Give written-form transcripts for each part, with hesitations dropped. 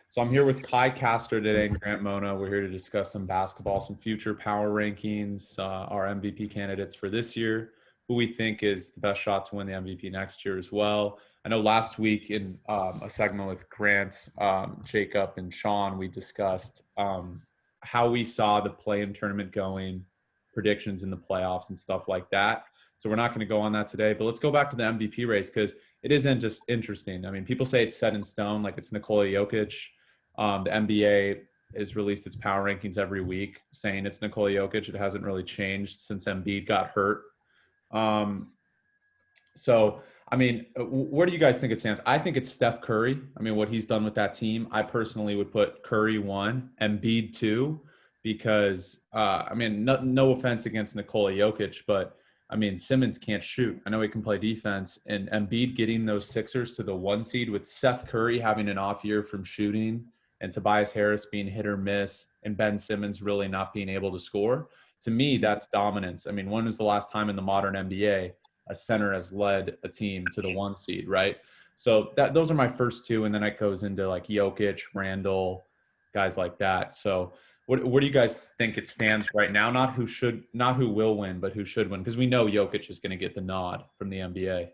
So I'm here with Kai Castor today and Grant Mona. We're here to discuss some basketball, some future power rankings, our MVP candidates for this year, who we think is the best shot to win the MVP next year as well. I know last week in a segment with Grant, Jacob, and Sean, we discussed how we saw the play-in tournament going, predictions in the playoffs and stuff like that. So we're not going to go on that today, but let's go back to the MVP race because it isn't just interesting. I mean, people say it's set in stone, like it's Nikola Jokic. The NBA has released its power rankings every week saying it's Nikola Jokic. It hasn't really changed since Embiid got hurt. So, I mean, where do you guys think it stands? I think it's Steph Curry. I mean, what he's done with that team. I personally would put Curry 1, Embiid 2, because, I mean, no offense against Nikola Jokic, but I mean, Simmons can't shoot. I know he can play defense. And Embiid getting those Sixers to the 1 seed with Seth Curry having an off year from shooting and Tobias Harris being hit or miss and Ben Simmons really not being able to score. To me, that's dominance. I mean, when was the last time in the modern NBA a center has led a team to the 1 seed, right? So those are my first two. And then it goes into like Jokic, Randall, guys like that. So what do you guys think it stands right now? Not who will win, but who should win? Because we know Jokic is going to get the nod from the NBA.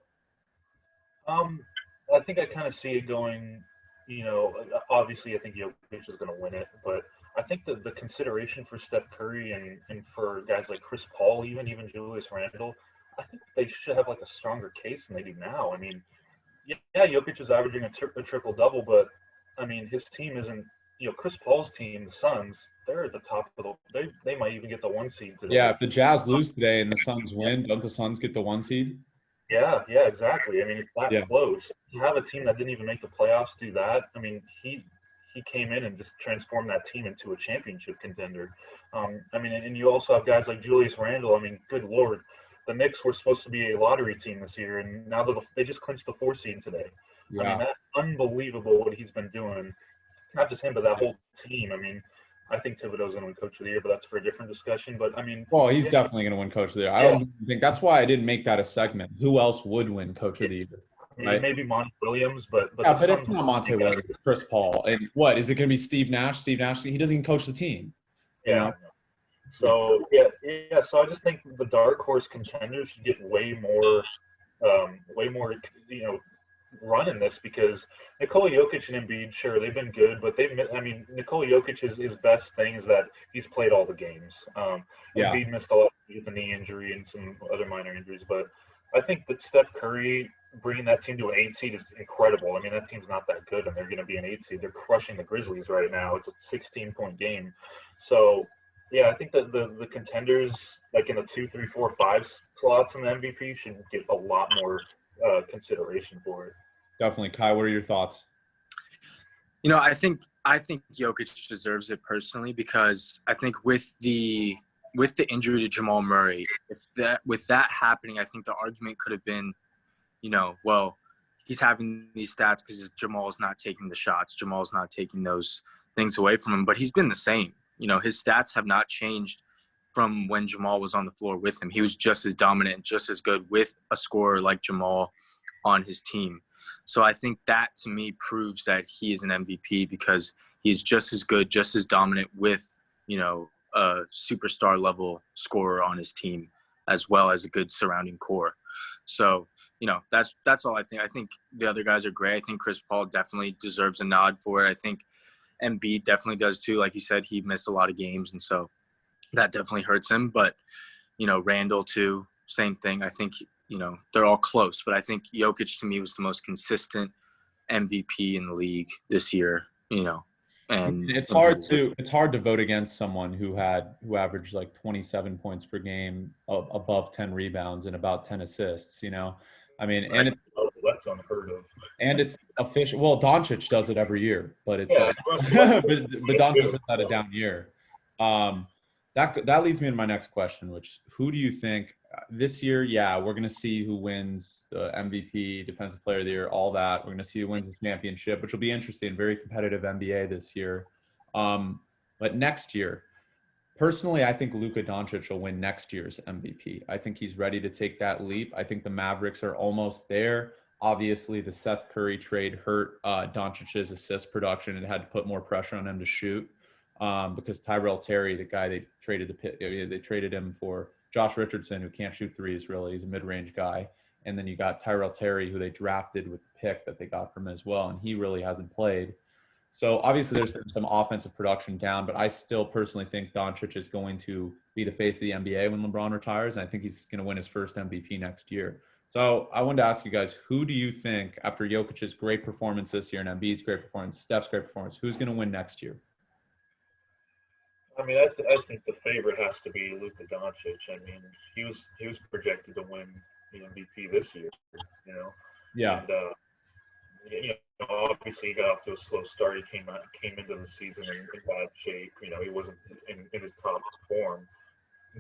I think I kind of see it going, obviously I think Jokic is going to win it, but I think the consideration for Steph Curry and for guys like Chris Paul, even Julius Randle, I think they should have like a stronger case than they do now. I mean, yeah, Jokic is averaging a triple-double, but I mean, his team isn't, Chris Paul's team, the Suns, they're at the top of they might even get the 1 seed today. Yeah, if the Jazz lose today and the Suns win, don't the Suns get the 1 seed? Yeah, exactly. I mean, it's that close. To have a team that didn't even make the playoffs do that, I mean, he came in and just transformed that team into a championship contender. I mean, and you also have guys like Julius Randle. I mean, good Lord. The Knicks were supposed to be a lottery team this year, and now they just clinched the 4 seed today. Yeah. I mean, that's unbelievable what he's been doing. Not just him, but that whole team. I mean, I think Thibodeau's going to win Coach of the Year, but that's for a different discussion. But I mean, well, he's definitely going to win Coach of the Year. I don't think that's why I didn't make that a segment. Who else would win Coach of the Year? Right? Maybe Monty Williams, but it's not Monty Williams. It's Chris Paul. And what is it going to be? Steve Nash? Steve Nash? He doesn't even coach the team. You know? So So I just think the dark horse contenders should get way more, run in this because Nikola Jokic and Embiid, sure, they've been good, but Nikola Jokic, his best thing is that he's played all the games. Embiid missed a lot with a knee injury and some other minor injuries, but I think that Steph Curry bringing that team to an 8 seed is incredible. I mean, that team's not that good, and they're going to be an 8 seed. They're crushing the Grizzlies right now. It's a 16-point game. So, yeah, I think that the contenders, like in the 2, 3, 4, 5 slots in the MVP, should get a lot more consideration for it. Definitely. Kai, what are your thoughts? I think Jokic deserves it personally because I think with the injury to Jamal Murray, with that happening, I think the argument could have been, well, he's having these stats because Jamal's not taking the shots. Jamal's not taking those things away from him, but he's been the same. His stats have not changed from when Jamal was on the floor with him. He was just as dominant, just as good with a scorer like Jamal on his team. So I think that, to me, proves that he is an MVP because he's just as good, just as dominant with, a superstar-level scorer on his team as well as a good surrounding core. So, that's all I think. I think the other guys are great. I think Chris Paul definitely deserves a nod for it. I think Embiid definitely does too. Like you said, he missed a lot of games, and so that definitely hurts him. But, Randall too, same thing. I think, they're all close. But I think Jokic to me was the most consistent MVP in the league this year, And it's hard to vote against someone who averaged like 27 points per game, above 10 rebounds and about 10 assists, I mean, right. And that's unheard of. And it's official. Well, Doncic does it every year, but it's but Doncic has had a down year. That leads me to my next question, which who do you think this year? Yeah, we're gonna see who wins the MVP, Defensive Player of the Year, all that. We're gonna see who wins the championship, which will be interesting. Very competitive NBA this year. But next year, personally, I think Luka Doncic will win next year's MVP. I think he's ready to take that leap. I think the Mavericks are almost there. Obviously, the Seth Curry trade hurt Doncic's assist production and had to put more pressure on him to shoot because Tyrell Terry, the guy they traded him for Josh Richardson, who can't shoot threes really. He's a mid-range guy. And then you got Tyrell Terry, who they drafted with the pick that they got from him as well, and he really hasn't played. So obviously there's been some offensive production down, but I still personally think Doncic is going to be the face of the NBA when LeBron retires, and I think he's going to win his first MVP next year. So I wanted to ask you guys, who do you think, after Jokic's great performance this year and Embiid's great performance, Steph's great performance, who's going to win next year? I mean, I think the favorite has to be Luka Doncic. I mean, he was projected to win the MVP this year, you know. Yeah. And, you know, obviously he got off to a slow start. He came into the season in bad shape. You know, he wasn't in his top form.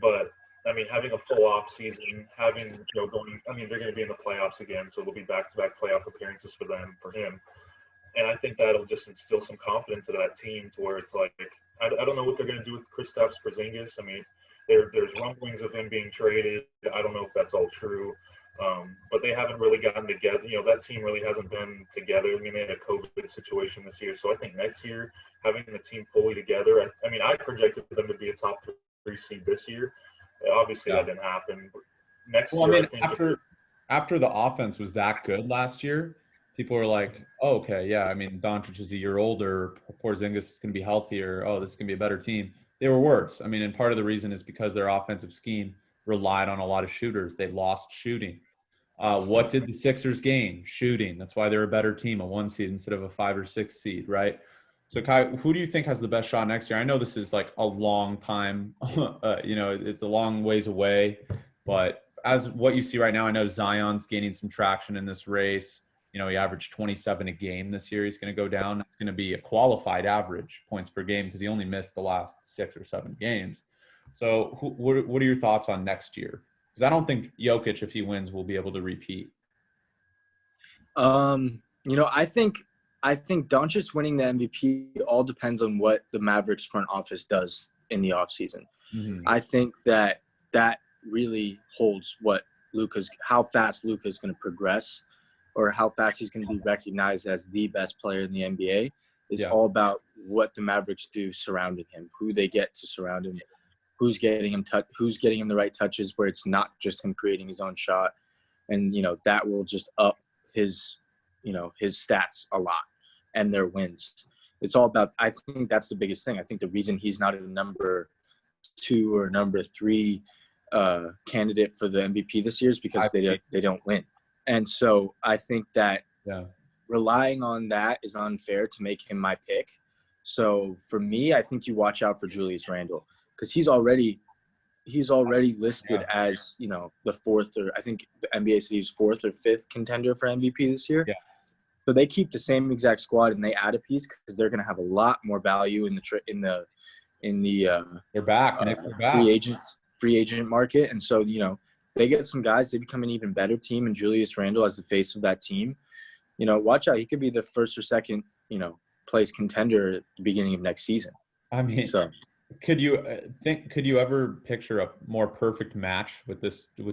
But I mean, having a full off season, having they're going to be in the playoffs again, so there'll be back-to-back playoff appearances for him. And I think that'll just instill some confidence into that team to where it's like, I don't know what they're going to do with Kristaps Porzingis. I mean, there's rumblings of him being traded. I don't know if that's all true. But they haven't really gotten together. You know, that team really hasn't been together. I mean, they had a COVID situation this year. So I think next year, having the team fully together, I mean, I projected them to be a top 3 seed this year. Obviously, that didn't happen. But next year, I mean, after the offense was that good last year, people were like, oh, okay, yeah, I mean, Doncic is a year older. Porzingis is going to be healthier. Oh, this is going to be a better team. They were worse. I mean, and part of the reason is because their offensive scheme relied on a lot of shooters. They lost shooting. What did the Sixers gain? Shooting. That's why they're a better team, a 1 seed instead of a 5 or 6 seed, right? So, Kai, who do you think has the best shot next year? I know this is like a long time. You know, it's a long ways away. But as what you see right now, I know Zion's gaining some traction in this race. You know, he averaged 27 a game this year. He's going to go down. It's going to be a qualified average points per game because he only missed the last 6 or 7 games. So what are your thoughts on next year? Because I don't think Jokic, if he wins, will be able to repeat. You know, I think Doncic winning the MVP all depends on what the Mavericks front office does in the offseason. Mm-hmm. I think that really holds how fast Luka's going to progress or how fast he's going to be recognized as the best player in the NBA is all about what the Mavericks do surrounding him, who they get to surround him, who's getting him the right touches where it's not just him creating his own shot. And, you know, that will just up his stats a lot and their wins. It's all about, I think that's the biggest thing. I think the reason he's not a number 2 or number 3 candidate for the MVP this year is because they don't win. And so I think that relying on that is unfair to make him my pick. So for me, I think you watch out for Julius Randle because he's already listed as, you know, the 4th, or I think the NBA said he was 4th or 5th contender for MVP this year. Yeah. So they keep the same exact squad and they add a piece because they're going to have a lot more value in the they're back. Free agent market. And so, you know, they get some guys, they become an even better team, and Julius Randle as the face of that team, you know, watch out. He could be the 1st or 2nd, you know, place contender at the beginning of next season. I mean, so could you ever picture a more perfect match with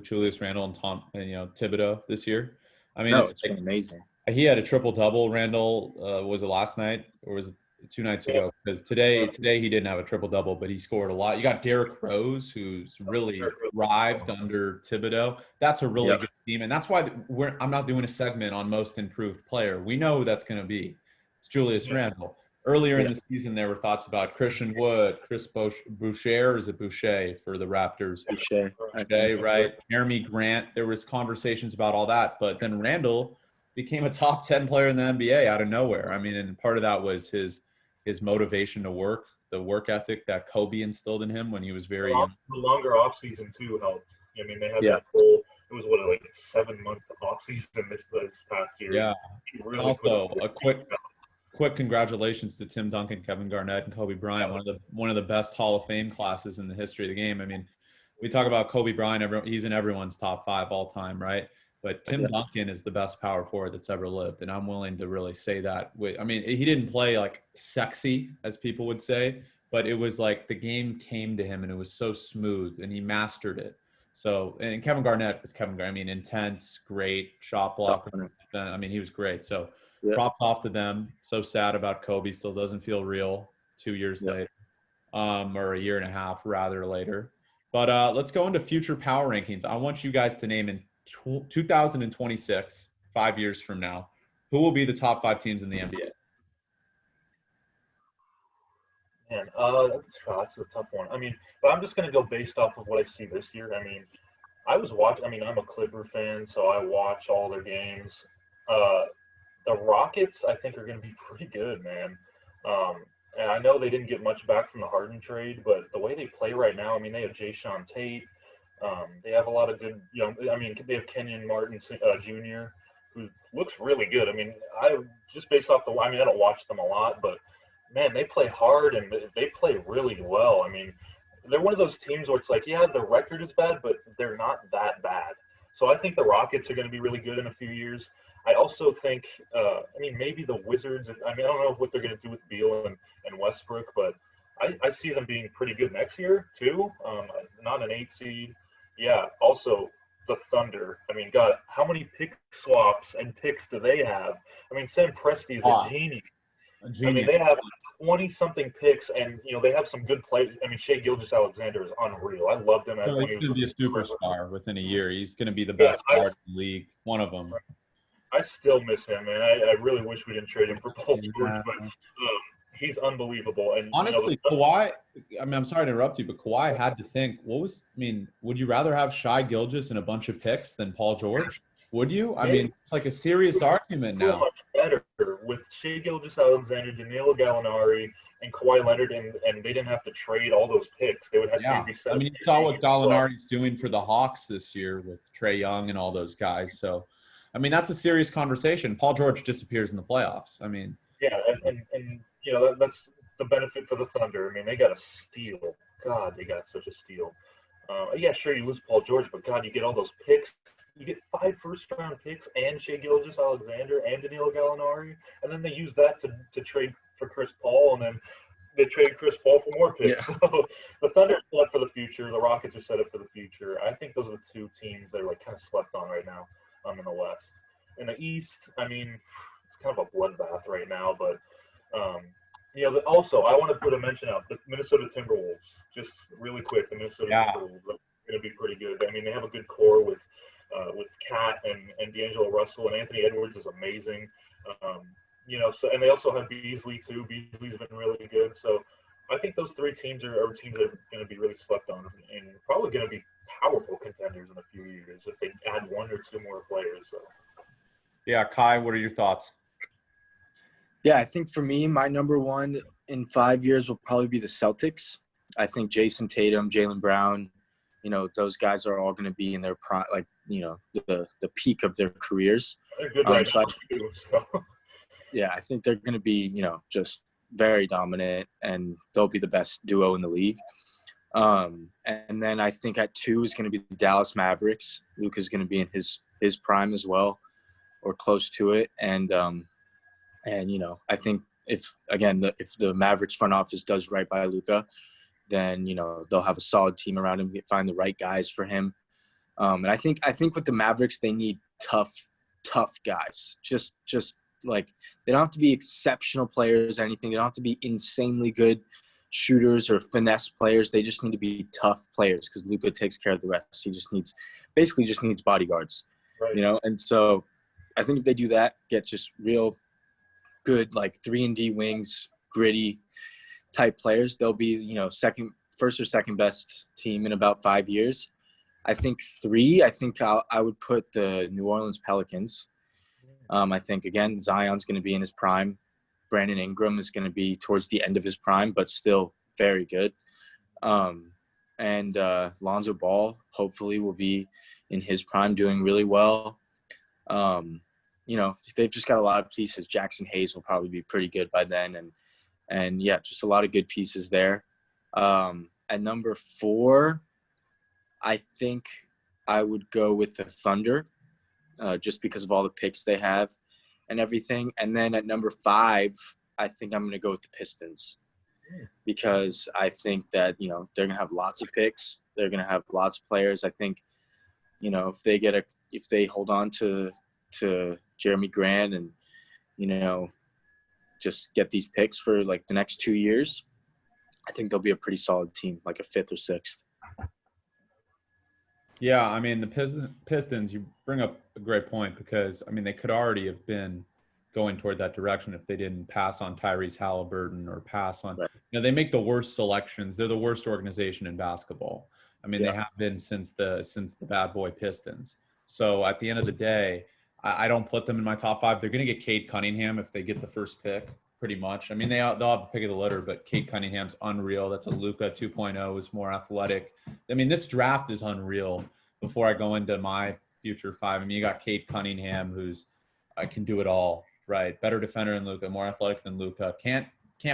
Julius Randle and Thibodeau this year? I mean, it's been amazing. He had a triple-double. Randle was it last night or was it 2 nights ago? Because today he didn't have a triple-double, but he scored a lot. You got Derrick Rose, who's really thrived under Thibodeau. That's a really good team, and that's why I'm not doing a segment on most improved player. We know who that's going to be. It's Julius Randle. Earlier in the season, there were thoughts about Christian Wood, Chris Boucher, or is it Boucher for the Raptors? Boucher, right? Jeremy Grant. There was conversations about all that, but then Randle became a top 10 player in the NBA out of nowhere. I mean, and part of that was his motivation to work, the work ethic that Kobe instilled in him when he was very young. The longer off season too helped. I mean, they had that full. It was like 7-month off season this past year. Yeah. Really also, a quick congratulations to Tim Duncan, Kevin Garnett, and Kobe Bryant. One of the best Hall of Fame classes in the history of the game. I mean, we talk about Kobe Bryant. He's in everyone's top 5 all time, right? But Tim Duncan is the best power forward that's ever lived, and I'm willing to really say that. I mean, he didn't play like sexy, as people would say, but it was like the game came to him, and it was so smooth, and he mastered it. So, and Kevin Garnett is Kevin Garnett. I mean, intense, great shot blocker. I mean, he was great. So, props off to them. So sad about Kobe. Still doesn't feel real 2 years later, or a year and a half rather later. But let's go into future power rankings. I want you guys to name in 2026, 5 years from now, who will be the top 5 teams in the NBA. Man, that's a tough one. I mean, but I'm just going to go based off of what I see this year. I mean, I'm a Clipper fan, so I watch all their games. The Rockets, I think, are going to be pretty good, man. And I know they didn't get much back from the Harden trade, but the way they play right now, I mean, they have Jayshawn Tate. They have a lot of good young. I mean, they have Kenyon Martin Jr., who looks really good. I mean, I just based off I don't watch them a lot, but man, they play hard and they play really well. I mean, they're one of those teams where it's like, yeah, the record is bad, but they're not that bad. So I think the Rockets are going to be really good in a few years. I also think, maybe the Wizards. I mean, I don't know what they're going to do with Beal and Westbrook, but I see them being pretty good next year too. Not an 8 seed. Yeah. Also, the Thunder. I mean, God, how many pick swaps and picks do they have? I mean, Sam Presti is a genius. I mean, they have 20-something picks, and they have some good players. I mean, Shai Gilgeous-Alexander is unreal. I loved him. He's going to be a superstar within a year. He's going to be the best player in the league. One of them. I still miss him, man. I really wish we didn't trade him for Paul George, but he's unbelievable. And honestly, Kawhi. I mean, I'm sorry to interrupt you, but Kawhi had to think. Would you rather have Shai Gilgeous and a bunch of picks than Paul George? Would you? I mean, it's like a serious argument now. Much better with Shai Gilgeous-Alexander, Danilo Gallinari, and Kawhi Leonard, and they didn't have to trade all those picks. They would have to be set. I mean, you saw what Gallinari's doing for the Hawks this year with Trae Young and all those guys. So, I mean, that's a serious conversation. Paul George disappears in the playoffs. I mean, yeah, and that's the benefit for the Thunder. I mean, they got a steal. God, they got such a steal. Yeah, sure, you lose Paul George, but God, you get all those picks. You get 5 first-round picks and Shai Gilgeous-Alexander and Danilo Gallinari, and then they use that to trade for Chris Paul, and then they trade Chris Paul for more picks. Yeah. So the Thunder are set up for the future. The Rockets are set up for the future. I think those are the 2 teams that are like kind of slept on right now in the West. In the East, I mean, it's kind of a bloodbath right now, but also I want to put a mention out the Minnesota Timberwolves. Just really quick, the Minnesota Timberwolves are going to be pretty good. I mean, they have a good core with Cat and D'Angelo Russell, and Anthony Edwards is amazing. So and they also have Beasley too. Beasley's been really good. So I think those 3 teams are teams that are going to be really slept on and probably going to be powerful contenders in a few years if they add 1 or 2 more players. So. Yeah, Kai, what are your thoughts? Yeah, I think for me, my number 1 in 5 years will probably be the Celtics. I think Jason Tatum, Jaylen Brown, those guys are all going to be in their prime, like, the peak of their careers. They're good right now too. So. Yeah, I think they're going to be, just very dominant, and they'll be the best duo in the league. And then I think at 2 is going to be the Dallas Mavericks. Luka's going to be in his prime as well, or close to it. And I think if the Mavericks front office does right by Luka, then they'll have a solid team around him, find the right guys for him. And I think with the Mavericks, they need tough guys. Just like, they don't have to be exceptional players or anything. They don't have to be insanely good shooters or finesse players. They just need to be tough players, because Luka takes care of the rest. He just needs bodyguards, right. And so I think if they do that, get just real good, like 3-and-D wings, gritty type players, they'll be, first or second best team in about 5 years. I think 3, I would put the New Orleans Pelicans. I think, again, Zion's going to be in his prime. Brandon Ingram is going to be towards the end of his prime, but still very good. And Lonzo Ball hopefully will be in his prime, doing really well. They've just got a lot of pieces. Jackson Hayes will probably be pretty good by then. And yeah, just a lot of good pieces there. At number 4, I think I would go with the Thunder, just because of all the picks they have and everything. And then at number 5, I think I'm going to go with the Pistons. because I think that, they're going to have lots of picks. They're going to have lots of players. I think, if they hold on to Jeremy Grant and, just get these picks for like the next 2 years, I think they'll be a pretty solid team, like a 5th or 6th. Yeah, I mean, the Pistons, you bring up a great point because, I mean, they could already have been going toward that direction if they didn't pass on Tyrese Halliburton or pass on, Right. They make the worst selections. They're the worst organization in basketball. I mean, They have been since the bad boy Pistons. So at the end of the day, I don't put them in my top 5. They're going to get Cade Cunningham if they get the first pick, pretty much. I mean, they'll have the pick of the litter, but Cade Cunningham's unreal. That's a Luka 2.0, is more athletic. I mean, this draft is unreal. Before I go into my future 5, I mean, you got Cade Cunningham, who's can do it all, right? Better defender than Luka, more athletic than Luka. Can't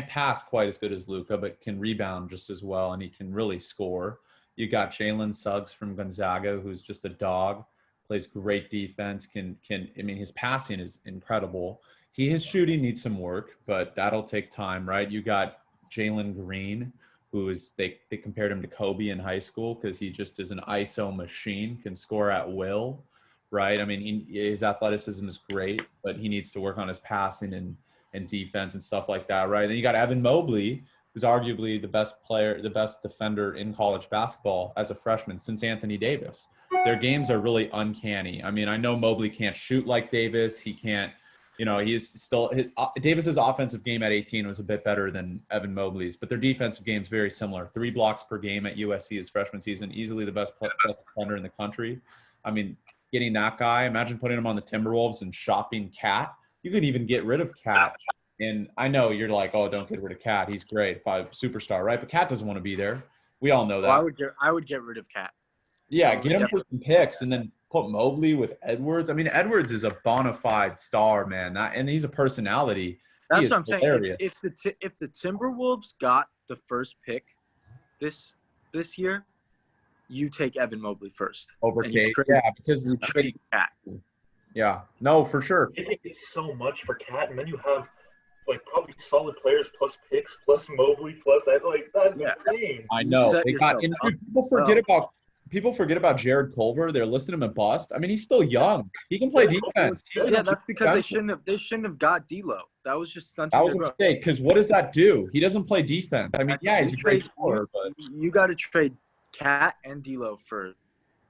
pass quite as good as Luka, but can rebound just as well, and he can really score. You got Jalen Suggs from Gonzaga, who's just a dog, plays great defense. I mean, his passing is incredible. His shooting needs some work, but that'll take time, right? You got Jalen Green, who is they compared him to Kobe in high school because he just is an ISO machine, can score at will, right? I mean, his athleticism is great, but he needs to work on his passing and defense and stuff like that, right? Then you got Evan Mobley, who's arguably the best defender in college basketball as a freshman since Anthony Davis. Their games are really uncanny. I mean, I know Mobley can't shoot like Davis. He can't. He's still Davis's offensive game at 18 was a bit better than Evan Mobley's, but their defensive game is very similar. 3 blocks per game at USC his freshman season, easily the best defender in the country. I mean, getting that guy, imagine putting him on the Timberwolves and shopping Cat. You could even get rid of Cat. And I know you're like, oh, don't get rid of Cat. He's great, superstar, right? But Cat doesn't want to be there. We all know that. Well, I would get rid of Cat. Yeah, get him for some picks and then put Mobley with Edwards. I mean, Edwards is a bona fide star, man, and he's a personality. That's what I'm saying. If the Timberwolves got the first pick this year, you take Evan Mobley first over Cade. Yeah, because you trade Cat. Yeah, no, for sure. It's so much for Cat, and then you have like probably solid players plus picks plus Mobley plus that. Like that's insane. I know they got. And people forget about Jared Culver. They're listing him a bust. I mean, he's still young. He can play defense. That's because they shouldn't have got D'Lo. That was just stunting. That was a mistake because what does that do? He doesn't play defense. I mean, he's a great scorer, but you got to trade Cat and D'Lo for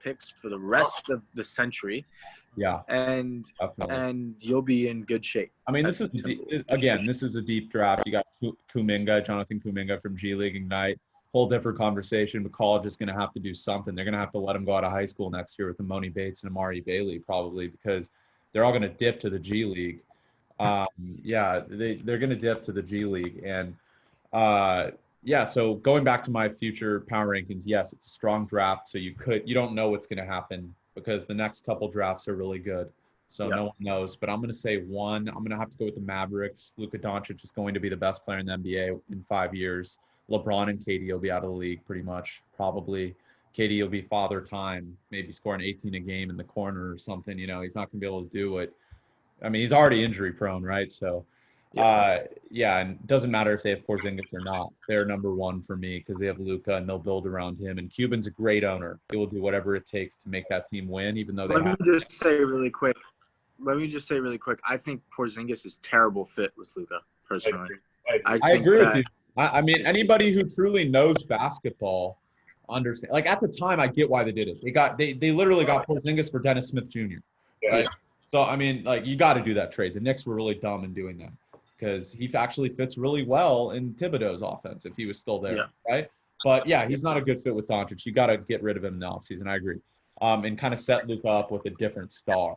picks for the rest of the century. Yeah, and you'll be in good shape. I mean, this is a deep draft. You got Jonathan Kuminga from G League Ignite. Whole different conversation, but college is going to have to do something. They're going to have to let him go out of high school next year with Amoni Bates and Amari Bailey probably because they're all going to dip to the G League. They're going to dip to the G League. And, so going back to my future power rankings, yes, it's a strong draft. So you don't know what's going to happen because the next couple drafts are really good. So no one knows. But I'm going to say one. I'm going to have to go with the Mavericks. Luka Doncic is going to be the best player in the NBA in 5 years. LeBron and KD will be out of the league pretty much, probably. KD will be father time, maybe scoring 18 a game in the corner or something. He's not going to be able to do it. I mean, he's already injury prone, right? So, and it doesn't matter if they have Porzingis or not. They're number one for me because they have Luka and they'll build around him. And Cuban's a great owner. He will do whatever it takes to make that team win, even though they Let me just say really quick. I think Porzingis is terrible fit with Luka, personally. I agree with you. I mean, anybody who truly knows basketball understand. Like at the time, I get why they did it. They literally got Porzingis for Dennis Smith Jr. Right? Yeah. So I mean, like you got to do that trade. The Knicks were really dumb in doing that because he actually fits really well in Thibodeau's offense if he was still there, right? But he's not a good fit with Doncic. You got to get rid of him in the offseason. I agree, and kind of set Luka up with a different star,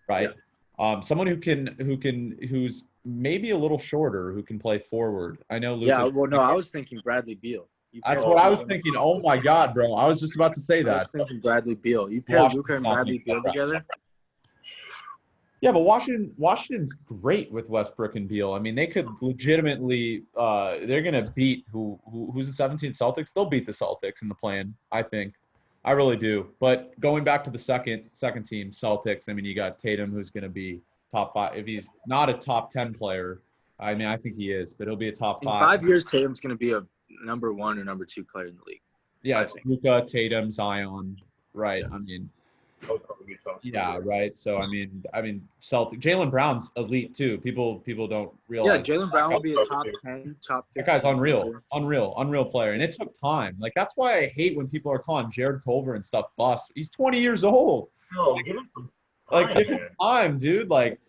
right? Yeah. Someone who's maybe a little shorter, who can play forward. I know Luka. Yeah, well, no, I was thinking Bradley Beal. That's what I was thinking. Oh, my God, bro. I was just about to say that. I was thinking Bradley Beal. You pair Luka and Bradley Beal together? Yeah, but Washington's great with Westbrook and Beal. I mean, they could legitimately they're going to beat who's the 17th Celtics? They'll beat the Celtics in the play-in, I think. I really do. But going back to the second team, Celtics, I mean, you got Tatum, who's going to be top 5. If he's not a top 10 player, I mean, I think he is, but he'll be a top In 5. 5 years, Tatum's going to be a number 1 or number 2 player in the league. Yeah, it's Luka, Tatum, Zion, right? I mean, yeah, right. So I mean, Celtic. Jalen Brown's elite too. People don't realize. Yeah, Jalen Brown will be a top 10, top 15. That guy's unreal player, and it took time. Like that's why I hate when people are calling Jared Culver and stuff bust. He's 20 years old. No, give him some time, give him time, dude. Like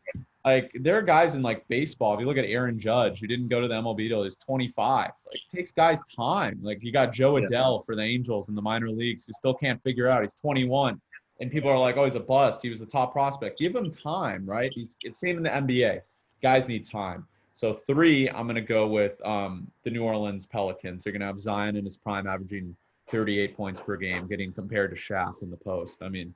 there are guys in like baseball. If you look at Aaron Judge, who didn't go to the MLB till he's 25. Like it takes guys time. Like you got Joe Adell for the Angels in the minor leagues, who still can't figure out. He's 21. And people are like, oh, he's a bust. He was the top prospect. Give him time, right? It's same in the NBA. Guys need time. So 3, I'm going to go with the New Orleans Pelicans. They're going to have Zion in his prime averaging 38 points per game, getting compared to Shaq in the post. I mean,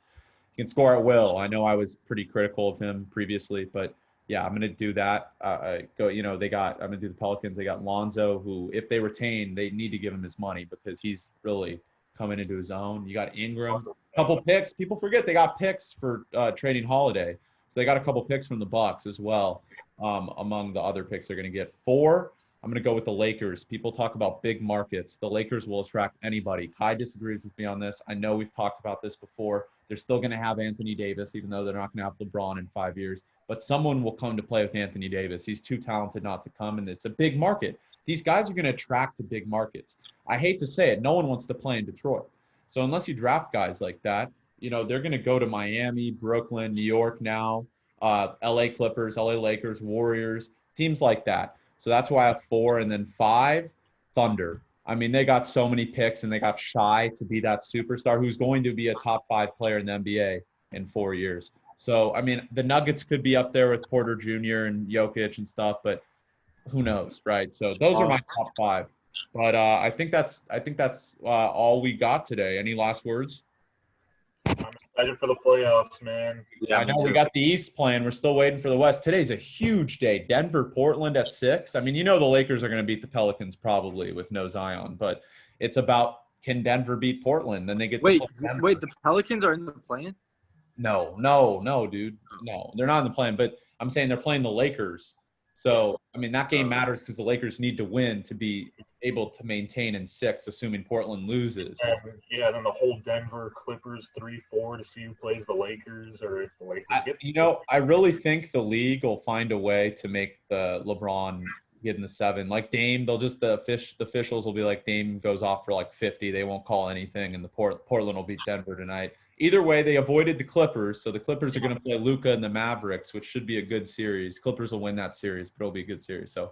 he can score at will. I know I was pretty critical of him previously, but yeah, I'm going to do that. I'm going to do the Pelicans. They got Lonzo, who, if they retain, they need to give him his money because he's really coming into his own. You got Ingram, couple picks. People forget they got picks for trading Holiday. So they got a couple picks from the Bucks as well, among the other picks they're going to get. 4, I'm going to go with the Lakers. People talk about big markets. The Lakers will attract anybody. Kai disagrees with me on this. I know we've talked about this before. They're still going to have Anthony Davis, even though they're not going to have LeBron in 5 years. But someone will come to play with Anthony Davis. He's too talented not to come, and it's a big market. These guys are going to attract to big markets. I hate to say it. No one wants to play in Detroit. So unless you draft guys like that, they're going to go to Miami, Brooklyn, New York now, LA Clippers, LA Lakers, Warriors, teams like that. So that's why I have 4. And then 5, Thunder. I mean, they got so many picks, and they got Shai to be that superstar who's going to be a top 5 player in the NBA in 4 years. So, I mean, the Nuggets could be up there with Porter Jr. and Jokic and stuff, but who knows, right? So those are my top 5. But I think that's all we got today. Any last words? I'm excited for the playoffs, man. Yeah, I know we got the East playing. We're still waiting for the West. Today's a huge day. Denver, Portland at 6. I mean, the Lakers are going to beat the Pelicans probably with no Zion, but it's about, can Denver beat Portland? Then they get wait. The Pelicans are in the play-in? No, dude. No, they're not in the play-in. But I'm saying they're playing the Lakers. So, I mean, that game matters because the Lakers need to win to be able to maintain in 6, assuming Portland loses. Yeah, then the whole Denver Clippers 3-4 to see who plays the Lakers, or if the Lakers get. I really think the league will find a way to make the LeBron get in the 7. Like Dame, the officials will be like, Dame goes off for like 50. They won't call anything, and the Portland will beat Denver tonight. Either way, they avoided the Clippers, so the Clippers are going to play Luka and the Mavericks, which should be a good series. Clippers will win that series, but it'll be a good series. So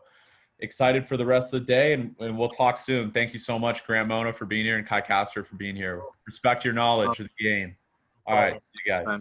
excited for the rest of the day, and we'll talk soon. Thank you so much, Grant Mona, for being here, and Kai Castor for being here. Respect your knowledge of the game. All right, you guys.